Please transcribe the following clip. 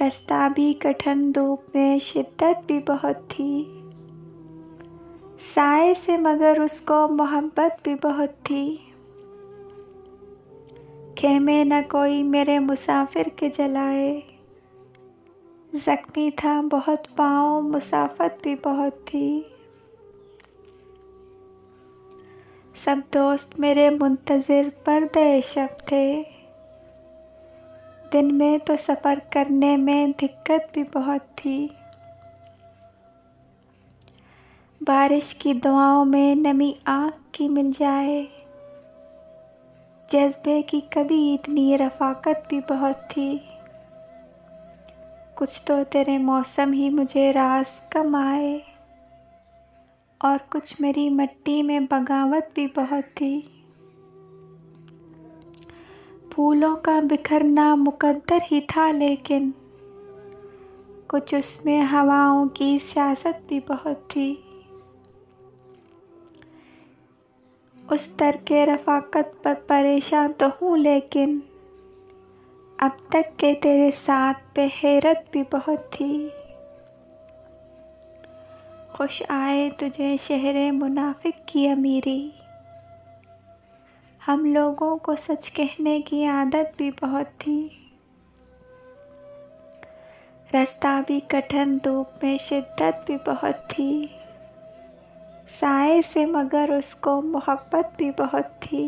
रास्ता भी कठिन, धूप में शिद्दत भी बहुत थी। साए से मगर उसको मोहब्बत भी बहुत थी। खेमे न कोई मेरे मुसाफिर के जलाए, जख्मी था बहुत पाँव, मुसाफत भी बहुत थी। सब दोस्त मेरे मुंतज़िर पर्दे शब थे, दिन में तो सफ़र करने में दिक्कत भी बहुत थी। बारिश की दुआओं में नमी आँख की मिल जाए, जज्बे की कभी इतनी रफ़ाकत भी बहुत थी। कुछ तो तेरे मौसम ही मुझे रास कम आए, और कुछ मेरी मिट्टी में बगावत भी बहुत थी। फूलों का बिखरना मुकद्दर ही था, लेकिन कुछ उसमें हवाओं की सियासत भी बहुत थी। उस तरके रफ़ाकत पर परेशान तो हूँ, लेकिन अब तक के तेरे साथ पे हैरत भी बहुत थी। खुश आए तुझे शहरे मुनाफिक की अमीरी, हम लोगों को सच कहने की आदत भी बहुत थी। रास्ता भी कठिन, धूप में शिद्दत भी बहुत थी। साए से मगर उसको मोहब्बत भी बहुत थी।